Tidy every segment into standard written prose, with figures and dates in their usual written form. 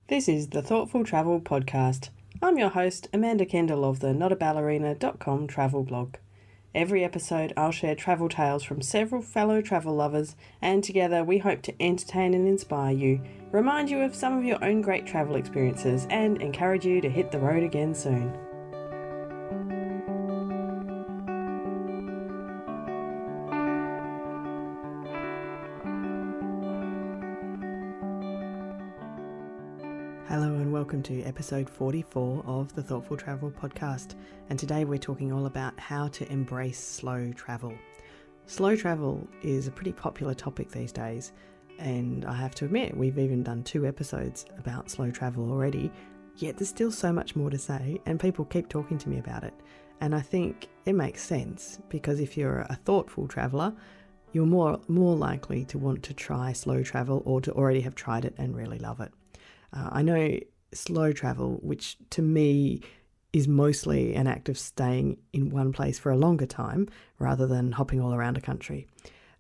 This is the Thoughtful Travel Podcast. I'm your host, Amanda Kendall of the notaballerina.com travel blog. Every episode I'll share travel tales from several fellow travel lovers, and together we hope to entertain and inspire you, remind you of some of your own great travel experiences, and encourage you to hit the road again soon. Hello and welcome to episode 44 of the Thoughtful Travel Podcast, and today we're talking all about how to embrace slow travel. Slow travel is a pretty popular topic these days, and I have to admit we've even done 2 episodes about slow travel already, yet there's still so much more to say and people keep talking to me about it. And I think it makes sense because if you're a thoughtful traveller, you're more likely to want to try slow travel or to already have tried it and really love it. I know slow travel, which to me is mostly an act of staying in one place for a longer time rather than hopping all around a country.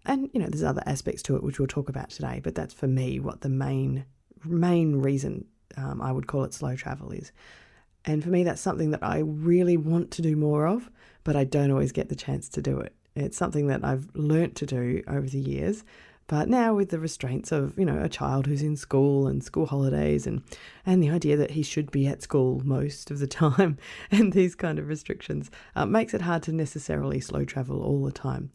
And, there's other aspects to it which we'll talk about today, but that's for me what the main reason I would call it slow travel is. And for me, that's something that I really want to do more of, but I don't always get the chance to do it. It's something that I've learnt to do over the years. But now with the restraints of, a child who's in school and school holidays and the idea that he should be at school most of the time and these kind of restrictions makes it hard to necessarily slow travel all the time.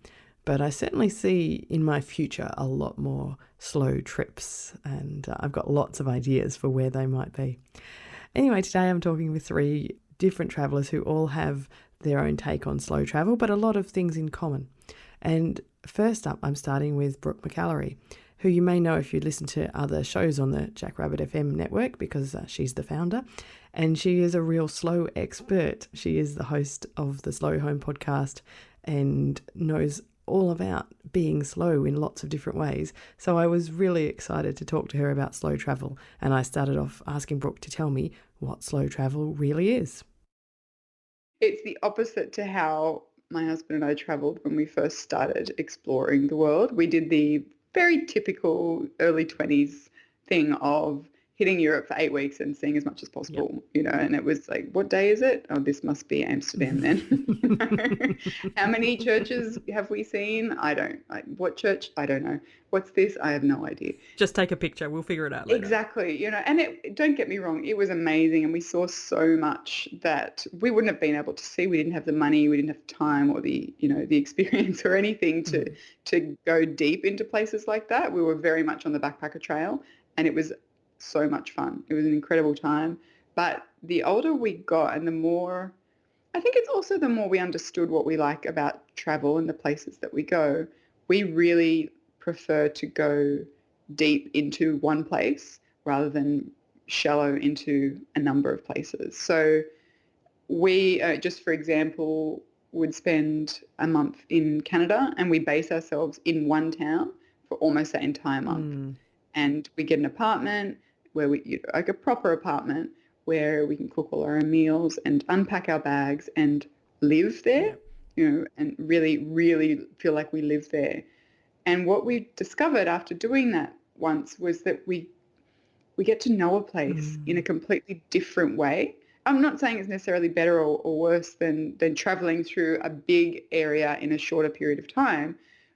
But I certainly see in my future a lot more slow trips, and I've got lots of ideas for where they might be. Anyway, today I'm talking with 3 different travellers who all have their own take on slow travel, but a lot of things in common. And first up, I'm starting with Brooke McAlary, who you may know if you listen to other shows on the Jackrabbit FM network because she's the founder, and she is a real slow expert. She is the host of the Slow Home podcast and knows all about being slow in lots of different ways. So I was really excited to talk to her about slow travel, and I started off asking Brooke to tell me what slow travel really is. It's the opposite to how my husband and I traveled when we first started exploring the world. We did the very typical early 20s thing of hitting Europe for 8 weeks and seeing as much as possible, and it was like, what day is it? Oh, this must be Amsterdam then. How many churches have we seen? I don't. What church? I don't know. What's this? I have no idea. Just take a picture. We'll figure it out later. Exactly. And don't get me wrong, it was amazing. And we saw so much that we wouldn't have been able to see. We didn't have the money, we didn't have time or the experience or anything to go deep into places like that. We were very much on the backpacker trail, and it was so much fun. It was an incredible time. But the older we got and I think it's also the more we understood what we like about travel and the places that we go, we really prefer to go deep into one place rather than shallow into a number of places. So we, just for example, would spend a month in Canada and we base ourselves in one town for almost that entire month. And we get an apartment where like a proper apartment where we can cook all our own meals and unpack our bags and live there, and really, really feel like we live there. And what we discovered after doing that once was that we get to know a place in a completely different way. I'm not saying it's necessarily better or worse than traveling through a big area in a shorter period of time,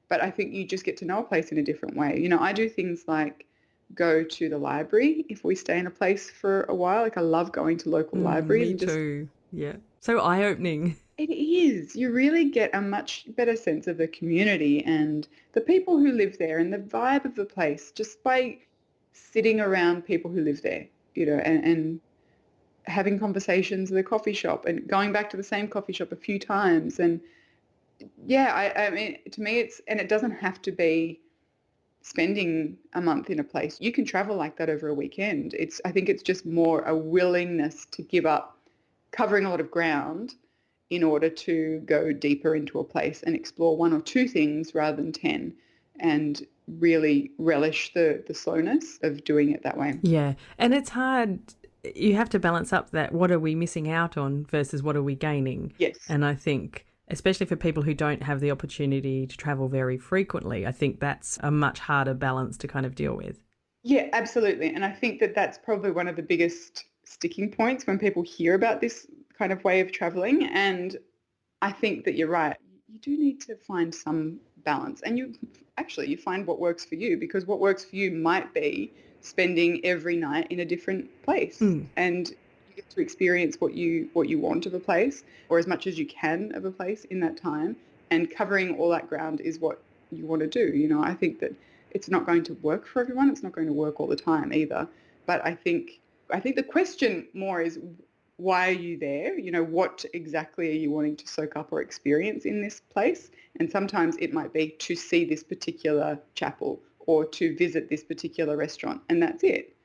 but I think you just get to know a place in a different way. I do things like go to the library if we stay in a place for a while. Like I love going to local libraries. Me too. Yeah. So eye-opening. It is. You really get a much better sense of the community and the people who live there and the vibe of the place just by sitting around people who live there, and having conversations at the coffee shop and going back to the same coffee shop a few times. And yeah, I mean, to me it doesn't have to be spending a month in a place. You can travel like that over a weekend. I think it's just more a willingness to give up covering a lot of ground in order to go deeper into a place and explore 1 or 2 things rather than 10, and really relish the slowness of doing it that way. Yeah. And it's hard. You have to balance up that what are we missing out on versus what are we gaining. Yes. And I think especially for people who don't have the opportunity to travel very frequently, I think that's a much harder balance to kind of deal with. Yeah, absolutely. And I think that that's probably one of the biggest sticking points when people hear about this kind of way of traveling. And I think that you're right. You do need to find some balance. And you find what works for you, because what works for you might be spending every night in a different place. Mm. And you get to experience what you want of a place, or as much as you can of a place in that time. And covering all that ground is what you want to do. I think that it's not going to work for everyone. It's not going to work all the time either. But I think the question more is, why are you there? What exactly are you wanting to soak up or experience in this place? And sometimes it might be to see this particular chapel or to visit this particular restaurant, and that's it.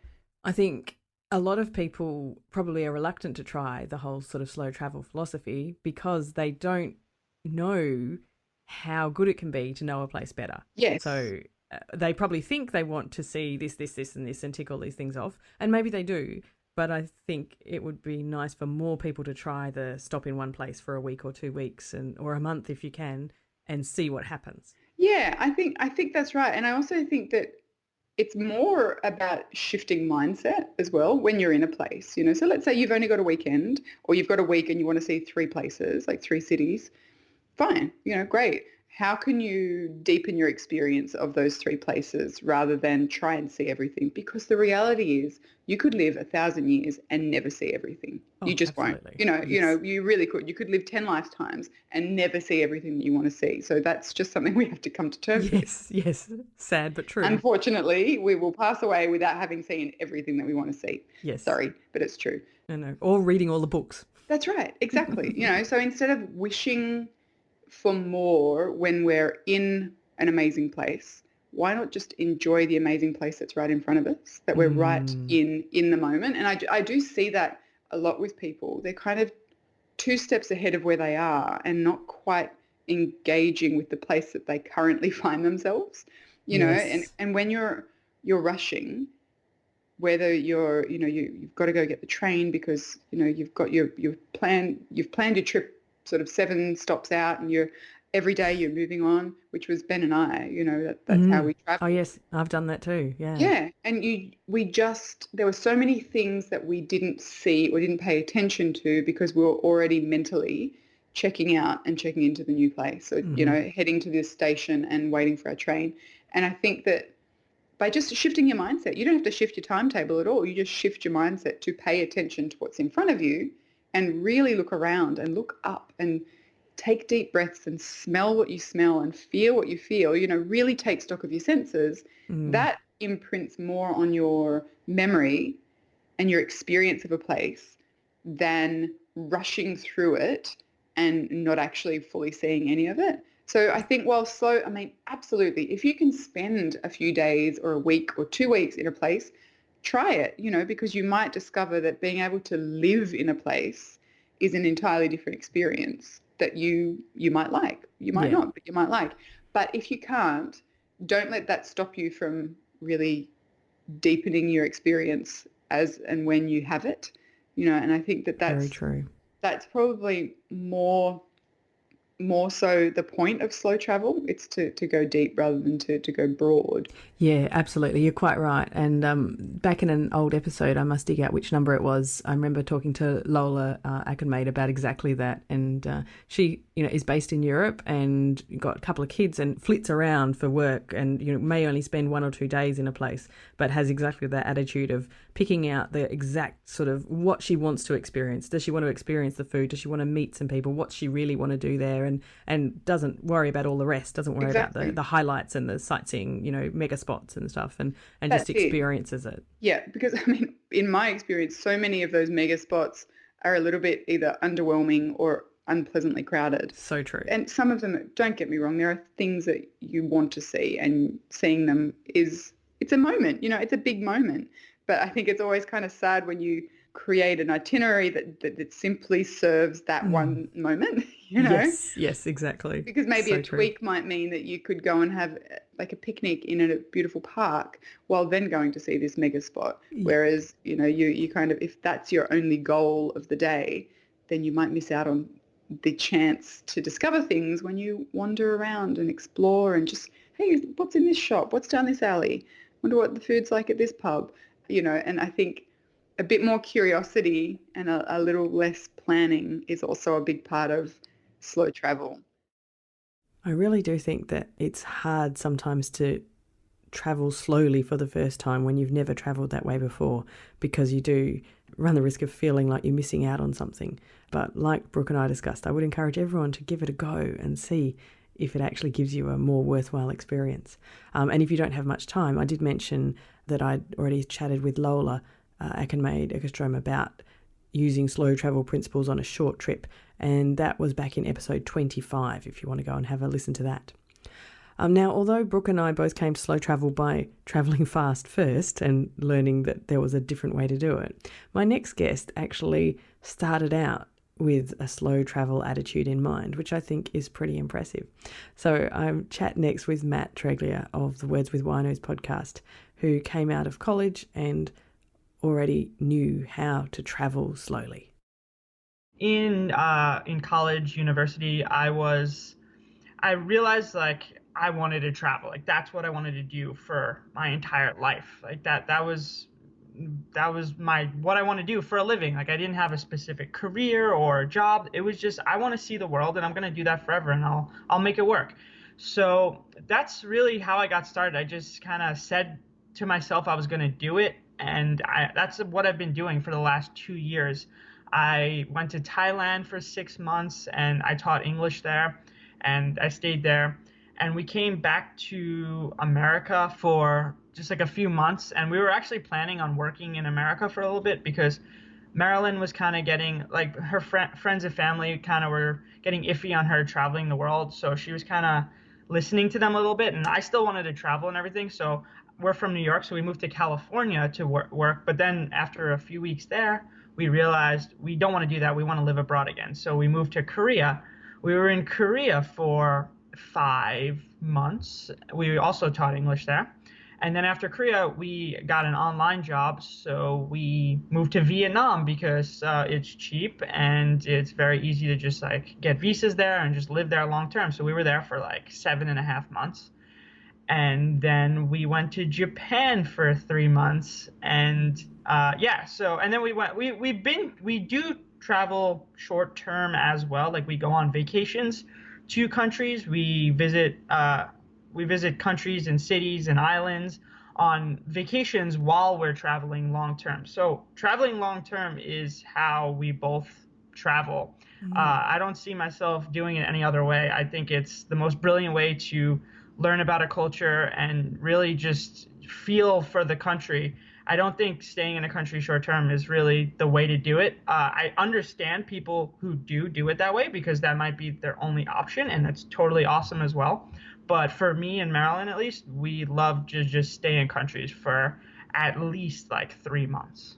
I think a lot of people probably are reluctant to try the whole sort of slow travel philosophy because they don't know how good it can be to know a place better. Yes. So they probably think they want to see this, and this and tick all these things off. And maybe they do. But I think it would be nice for more people to try the stop in one place for a week or 2 weeks or a month if you can and see what happens. Yeah, I think that's right. And I also think that it's more about shifting mindset as well when you're in a place. So let's say you've only got a weekend, or you've got a week and you want to see three places, like three cities. Fine, great. How can you deepen your experience of those three places rather than try and see everything? Because the reality is you could live 1,000 years and never see everything. You Oh, just won't. absolutely. You Yes. you really could. You could live 10 lifetimes and never see everything that you want to see. So that's just something we have to come to terms with. Yes, yes. Sad but true. Unfortunately, we will pass away without having seen everything that we want to see. Yes. Sorry, but it's true. No. Or reading all the books. That's right. Exactly. So instead of wishing for more when we're in an amazing place, why not just enjoy the amazing place that's right in front of us, that we're right Mm, in the moment? And I do see that a lot with people. They're kind of two steps ahead of where they are and not quite engaging with the place that they currently find themselves, and yes. and when you're rushing, whether you've got to go get the train because you've got you've planned your trip sort of 7 stops out, and you're every day you're moving on, which was Ben and I. That's how Mm. we Oh, travel. yes. I've done that too. Yeah. Yeah, and there were so many things that we didn't see or didn't pay attention to because we were already mentally checking out and checking into the new place. So, Hmm. heading to this station and waiting for our train. And I think that by just shifting your mindset, you don't have to shift your timetable at all. You just shift your mindset to pay attention to what's in front of you and really look around and look up and take deep breaths and smell what you smell and feel what you feel, really take stock of your senses. Mm. That imprints more on your memory and your experience of a place than rushing through it and not actually fully seeing any of it. So I think while slow, I mean, absolutely, if you can spend a few days or a week or 2 weeks in a place, try it, because you might discover that being able to live in a place is an entirely different experience that you might like. You might Yeah. not, but you might like. But if you can't, don't let that stop you from really deepening your experience as and when you have it, and I think that Very that's true. that's probably more so the point of slow travel. It's to go deep rather than to go broad. Yeah, absolutely. You're quite right. And back in an old episode, I must dig out which number it was. I remember talking to Lola Ackenmaid about exactly that. And she, is based in Europe and got a couple of kids and flits around for work and, may only spend 1 or 2 days in a place, but has exactly that attitude of picking out the exact sort of what she wants to experience. Does she want to experience the food? Does she want to meet some people? What she really want to do there? And doesn't worry about all the rest, doesn't worry about Exactly. the highlights and the sightseeing, mega spots and stuff, and just That's it. experiences it. Yeah, because I mean, in my experience, so many of those mega spots are a little bit either underwhelming or unpleasantly crowded. So true. And some of them, don't get me wrong, there are things that you want to see, and seeing them it's a moment, it's a big moment. But I think it's always kind of sad when you create an itinerary that simply serves that Mm. one moment, Yes, exactly. because maybe a So true. tweak might mean that you could go and have like a picnic in a beautiful park while then going to see this mega spot. Y- Whereas, you kind of, if that's your only goal of the day, then you might miss out on the chance to discover things when you wander around and explore and just, hey, what's in this shop? What's down this alley? wonder what the food's like at this pub, and I think a bit more curiosity and a little less planning is also a big part of slow travel. I really do think that it's hard sometimes to travel slowly for the first time when you've never travelled that way before, because you do run the risk of feeling like you're missing out on something. But like Brooke and I discussed, I would encourage everyone to give it a go and see if it actually gives you a more worthwhile experience. And if you don't have much time, I did mention that I'd already chatted with Lola Akinmaid Ekstrom about using slow travel principles on a short trip, and that was back in episode 25 if you want to go and have a listen to that. Now, although Brooke and I both came to slow travel by travelling fast first and learning that there was a different way to do it, my next guest actually started out with a slow travel attitude in mind, which I think is pretty impressive. So I'm chat next with Matt Treglia of the Words with Winos podcast, who came out of college and already knew how to travel slowly. In college, university, I realized like I wanted to travel. Like that's what I wanted to do for my entire life. Like that was what I want to do for a living. Like I didn't have a specific career or job. It was just I want to see the world and I'm going to do that forever and I'll make it work. So that's really how I got started. I just kind of said to myself I was going to do it, and that's what I've been doing for the last 2 years. I went to Thailand for 6 months and I taught English there, and I stayed there. And we came back to America for just like a few months, and we were actually planning on working in America for a little bit because Marilyn was kind of getting like her friends and family kind of were getting iffy on her traveling the world, so she was kind of listening to them a little bit, and I still wanted to travel and everything. So we're from New York, so we moved to California to work. But then after a few weeks there, we realized we don't want to do that. We want to live abroad again. So we moved to Korea. We were in Korea for 5 months. We also taught English there. And then after Korea, we got an online job. So we moved to Vietnam because it's cheap and it's very easy to just like get visas there and just live there long term. So we were there for like 7.5 months. And then we went to Japan for 3 months. And and then we do travel short term as well. Like we go on vacations to countries. We visit countries and cities and islands on vacations while we're traveling long term. So traveling long term is how we both travel. Mm-hmm. I don't see myself doing it any other way. I think it's the most brilliant way to learn about a culture and really just feel for the country. I don't think staying in a country short term is really the way to do it. I understand people who do it that way because that might be their only option, and that's totally awesome as well. But for me and Marilyn, at least, we love to just stay in countries for at least like 3 months.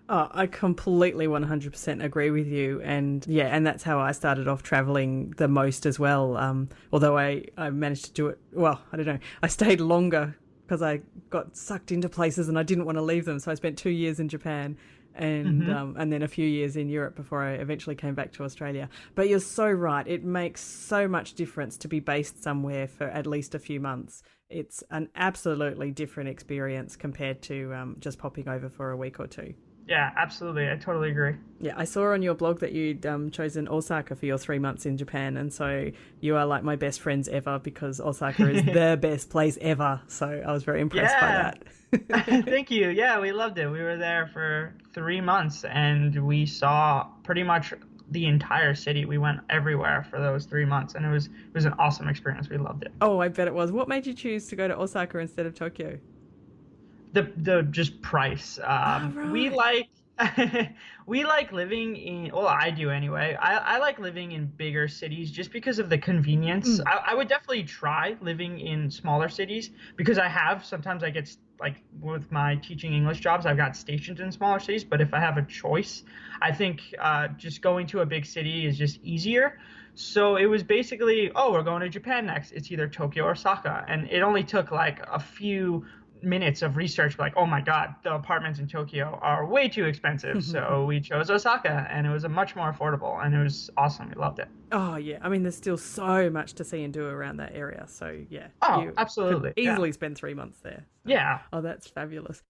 Oh, I completely 100% agree with you. And that's how I started off traveling the most as well. Although I managed to do it, well, I don't know. I stayed longer because I got sucked into places and I didn't want to leave them. So I spent 2 years in Japan and then a few years in Europe before I eventually came back to Australia. But you're so right. It makes so much difference to be based somewhere for at least a few months. It's an absolutely different experience compared to just popping over for a week or two. Yeah, absolutely. I totally agree. Yeah, I saw on your blog that you'd chosen Osaka for your 3 months in Japan. And so you are like my best friends ever because Osaka is the best place ever. So I was very impressed by that. Thank you. Yeah, we loved it. We were there for 3 months and we saw pretty much the entire city. We went everywhere for those 3 months and it was an awesome experience. We loved it. Oh, I bet it was. What made you choose to go to Osaka instead of Tokyo? The just price. Right. We like living in, well, I do anyway. I like living in bigger cities just because of the convenience. I would definitely try living in smaller cities because sometimes I get, like with my teaching English jobs, I've got stationed in smaller cities. But if I have a choice, I think just going to a big city is just easier. So it was basically, we're going to Japan next. It's either Tokyo or Osaka. And it only took like a few minutes of research, like, oh my God, the apartments in Tokyo are way too expensive. So we chose Osaka, and it was a much more affordable, and it was awesome. We loved it. Oh, yeah. I mean, there's still so much to see and do around that area. So, yeah. Oh, you absolutely. could easily spend 3 months there. So. Yeah. Oh, that's fabulous.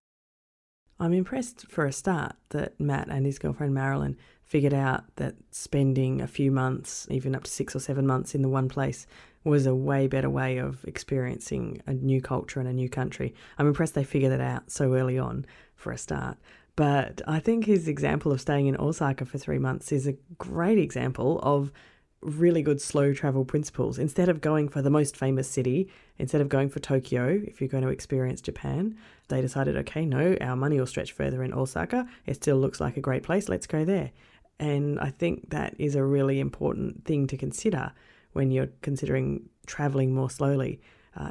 I'm impressed for a start that Matt and his girlfriend Marilyn figured out that spending a few months, even up to 6 or 7 months in the one place, was a way better way of experiencing a new culture and a new country. I'm impressed they figured it out so early on for a start. But I think his example of staying in Osaka for 3 months is a great example of really good slow travel principles. Instead of going for the most famous city, instead of going for Tokyo, if you're going to experience Japan, they decided, okay, no, our money will stretch further in Osaka. It still looks like a great place. Let's go there. And I think that is a really important thing to consider when you're considering traveling more slowly,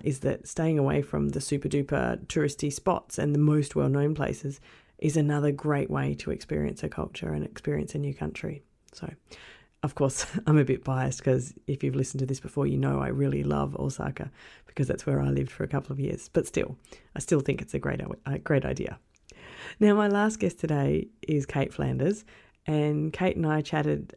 is that staying away from the super duper touristy spots and the most well-known places is another great way to experience a culture and experience a new country. So, of course, I'm a bit biased because if you've listened to this before, you know I really love Osaka because that's where I lived for a couple of years. But still, I still think it's a great idea. Now, my last guest today is Cait Flanders. And Cait and I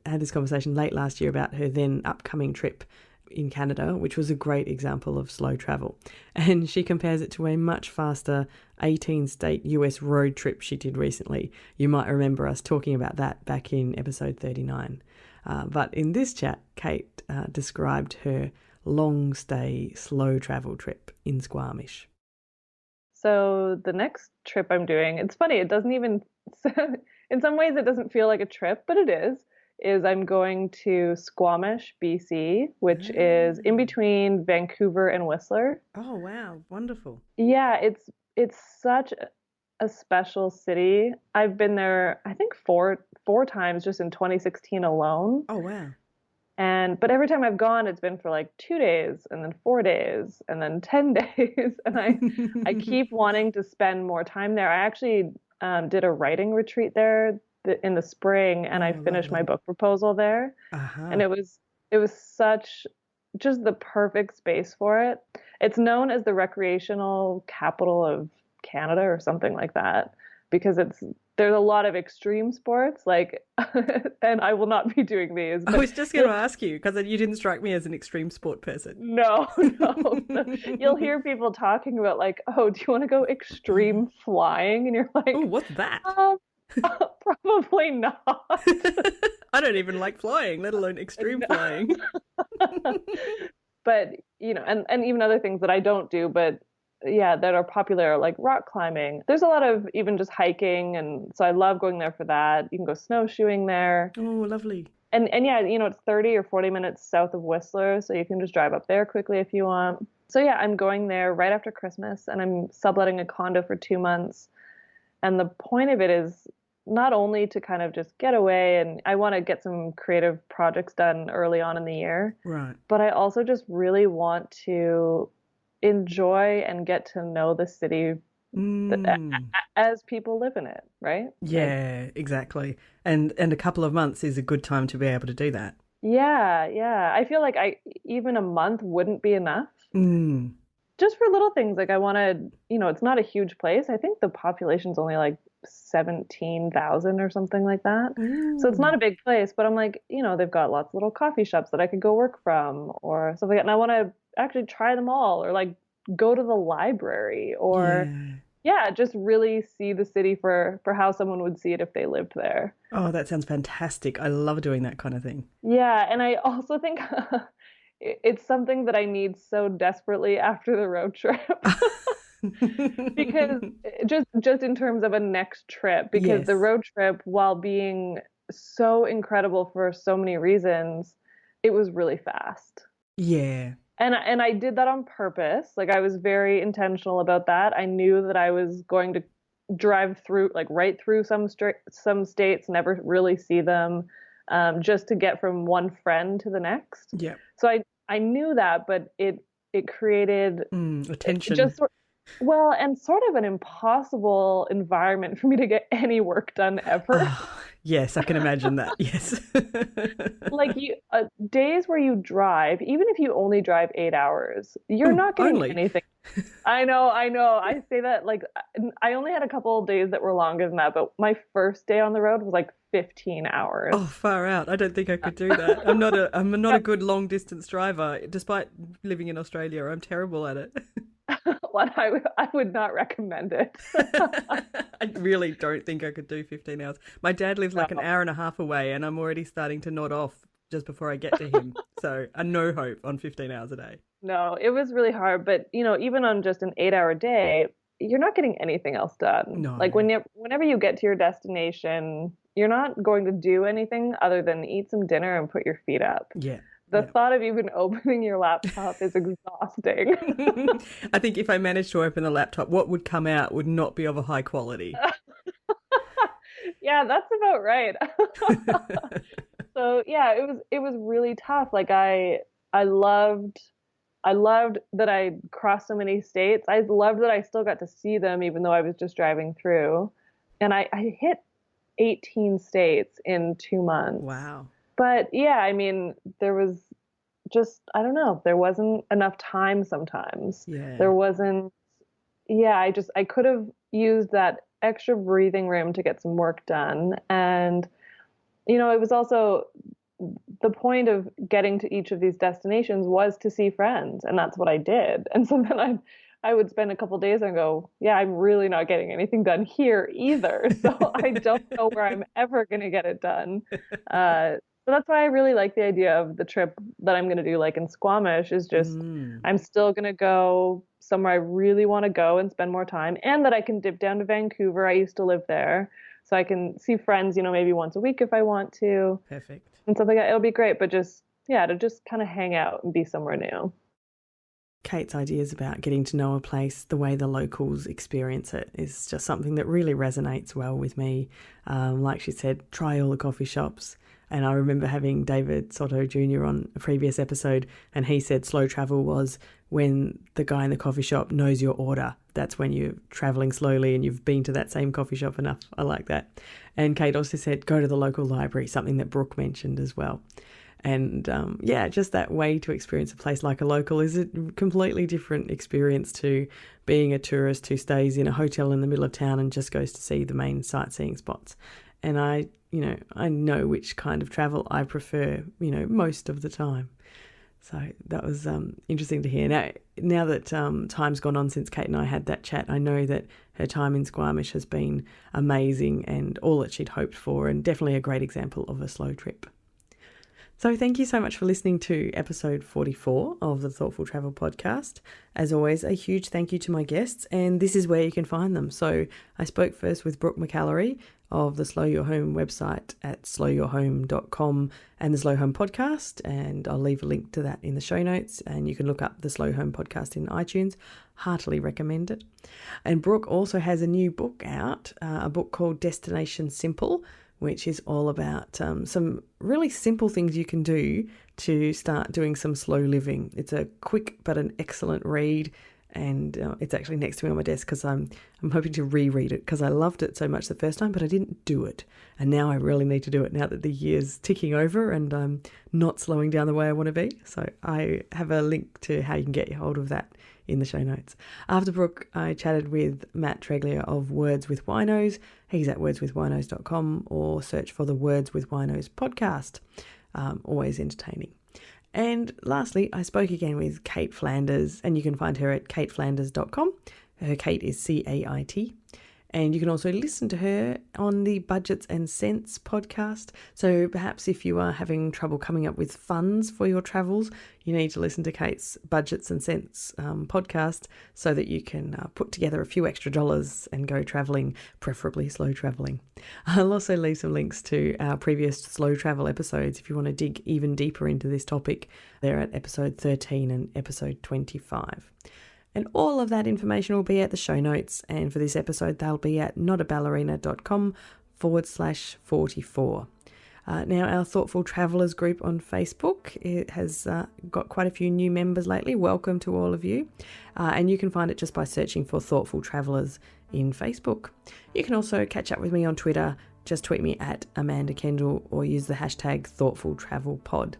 had this conversation late last year about her then upcoming trip in Canada, which was a great example of slow travel. And she compares it to a much faster 18-state US road trip she did recently. You might remember us talking about that back in episode 39. But in this chat, Cait described her long stay, slow travel trip in Squamish. So the next trip I'm doing, it's funny, it doesn't even, in some ways it doesn't feel like a trip, but it is I'm going to Squamish, BC, which is in between Vancouver and Whistler. Oh, wow. Wonderful. Yeah, it's such a special city. I've been there, I think four times just in 2016 alone. Oh, wow. But every time I've gone, it's been for like 2 days and then 4 days and then 10 days. And I keep wanting to spend more time there. I actually did a writing retreat there in the spring, and I finished my book proposal there. And it was such just the perfect space for it. It's known as the recreational capital of Canada or something like that, because there's a lot of extreme sports, like, and I will not be doing these. I was just going to ask you, because you didn't strike me as an extreme sport person. No. You'll hear people talking about like, oh, do you want to go extreme flying? And you're like, oh, what's that? Probably not. I don't even like flying, let alone extreme flying. But, and even other things that I don't do, but yeah, that are popular, like rock climbing. There's a lot of even just hiking, and so I love going there for that. You can go snowshoeing there. Oh, lovely. And yeah, it's 30 or 40 minutes south of Whistler, so you can just drive up there quickly if you want. So yeah, I'm going there right after Christmas, and I'm subletting a condo for 2 months. And the point of it is not only to kind of just get away, and I want to get some creative projects done early on in the year. Right. But I also just really want to enjoy and get to know the city as people live in it, right? Yeah, exactly. And a couple of months is a good time to be able to do that. Yeah. I feel like even a month wouldn't be enough. Just for little things. Like I want to, it's not a huge place. I think the population's only like 17,000 or something like that. So it's not a big place, but I'm like, they've got lots of little coffee shops that I could go work from or stuff like that. And I want to actually try them all, or like go to the library, or just really see the city for how someone would see it if they lived there. Oh, that sounds fantastic. I love doing that kind of thing. Yeah, and I also think it's something that I need so desperately after the road trip. Because just in terms of a next trip, because the road trip, while being so incredible for so many reasons, it was really fast. Yeah. And I did that on purpose. Like I was very intentional about that. I knew that I was going to drive through, like right through some states, never really see them, just to get from one friend to the next. Yeah. So I knew that, but it created attention. Well, and sort of an impossible environment for me to get any work done ever. Oh, yes, I can imagine that. Yes. Like days where you drive, even if you only drive 8 hours, you're not getting Only. anything. I know, I know. I say that like I only had a couple of days that were longer than that, but my first day on the road was like 15 hours. Oh, far out. I don't think I could do that. I'm not a good long distance driver. Despite living in Australia, I'm terrible at it. Well, I would not recommend it. I really don't think I could do 15 hours. My dad lives like an hour and a half away, and I'm already starting to nod off just before I get to him. So no hope on 15 hours a day. No, it was really hard, but even on just an 8-hour day, you're not getting anything else done. No. Like whenever you get to your destination, you're not going to do anything other than eat some dinner and put your feet up. Yeah. The thought of even opening your laptop is exhausting. I think if I managed to open the laptop, what would come out would not be of a high quality. Yeah, that's about right. So yeah, it was really tough. Like I loved that I crossed so many states. I loved that I still got to see them even though I was just driving through. And I hit 18 states in 2 months. Wow. But yeah, I mean, there was just, I don't know, there wasn't enough time sometimes. Yeah. There wasn't, yeah, I could have used that extra breathing room to get some work done. And, it was also the point of getting to each of these destinations was to see friends. And that's what I did. And so then I would spend a couple days and go, yeah, I'm really not getting anything done here either. So I don't know where I'm ever going to get it done. So that's why I really like the idea of the trip that I'm going to do, like in Squamish, is just I'm still going to go somewhere I really want to go and spend more time, and that I can dip down to Vancouver. I used to live there, so I can see friends, maybe once a week if I want to. Perfect. And something like that. It'll be great, but just kind of hang out and be somewhere new. Cait's ideas about getting to know a place the way the locals experience it is just something that really resonates well with me. Like she said, try all the coffee shops. And I remember having David Soto Jr. on a previous episode, and he said slow travel was when the guy in the coffee shop knows your order. That's when you're traveling slowly and you've been to that same coffee shop enough. I like that. And Cait also said go to the local library, something that Brooke mentioned as well. And just that way to experience a place like a local is a completely different experience to being a tourist who stays in a hotel in the middle of town and just goes to see the main sightseeing spots. And I know which kind of travel I prefer, most of the time. So that was interesting to hear. Now that time's gone on since Cait and I had that chat, I know that her time in Squamish has been amazing and all that she'd hoped for, and definitely a great example of a slow trip. So thank you so much for listening to episode 44 of the Thoughtful Travel podcast. As always, a huge thank you to my guests, and this is where you can find them. So I spoke first with Brooke McAlary of the Slow Your Home website at slowyourhome.com and the Slow Home podcast, and I'll leave a link to that in the show notes, and you can look up the Slow Home podcast in iTunes. Heartily recommend it. And Brooke also has a new book out, a book called Destination Simple, which is all about some really simple things you can do to start doing some slow living. It's a quick but an excellent read, and it's actually next to me on my desk because I'm hoping to reread it because I loved it so much the first time, but I didn't do it. And now I really need to do it now that the year's ticking over and I'm not slowing down the way I want to be. So I have a link to how you can get hold of that in the show notes. After Brooke, I chatted with Matt Treglia of Words with Winos. He's at wordswithwinos.com or search for the Words with Winos podcast. Always entertaining. And lastly, I spoke again with Cait Flanders, and you can find her at caitflanders.com. Her Cait is C-A-I-T. And you can also listen to her on the Budgets and Cents podcast. So perhaps if you are having trouble coming up with funds for your travels, you need to listen to Cait's Budgets and Cents podcast so that you can put together a few extra dollars and go traveling, preferably slow traveling. I'll also leave some links to our previous slow travel episodes if you want to dig even deeper into this topic. They're at episode 13 and episode 25. And all of that information will be at the show notes. And for this episode, they'll be at notaballerina.com/44. Now, our Thoughtful Travellers group on Facebook, it has got quite a few new members lately. Welcome to all of you. And you can find it just by searching for Thoughtful Travellers in Facebook. You can also catch up with me on Twitter. Just tweet me at Amanda Kendall or use the hashtag ThoughtfulTravelPod.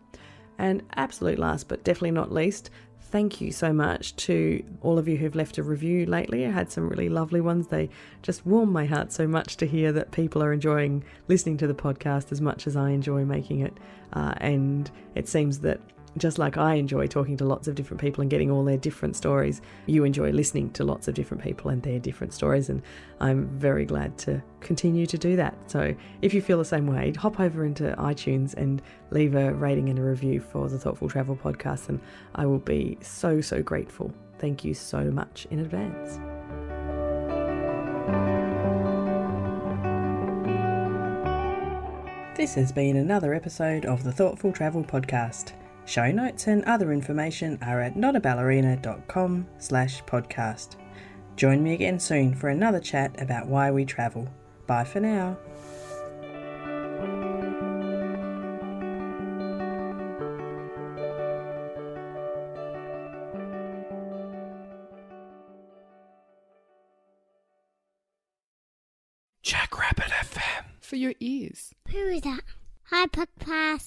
And absolute last but definitely not least, thank you so much to all of you who've left a review lately. I had some really lovely ones. They just warm my heart so much to hear that people are enjoying listening to the podcast as much as I enjoy making it. And it seems that just like I enjoy talking to lots of different people and getting all their different stories, you enjoy listening to lots of different people and their different stories. And I'm very glad to continue to do that. So if you feel the same way, hop over into iTunes and leave a rating and a review for the Thoughtful Travel podcast. And I will be so, so grateful. Thank you so much in advance. This has been another episode of the Thoughtful Travel podcast. Show notes and other information are at notaballerina.com/podcast. Join me again soon for another chat about why we travel. Bye for now. Jackrabbit FM. For your ears. Who is that? Hi, podcast.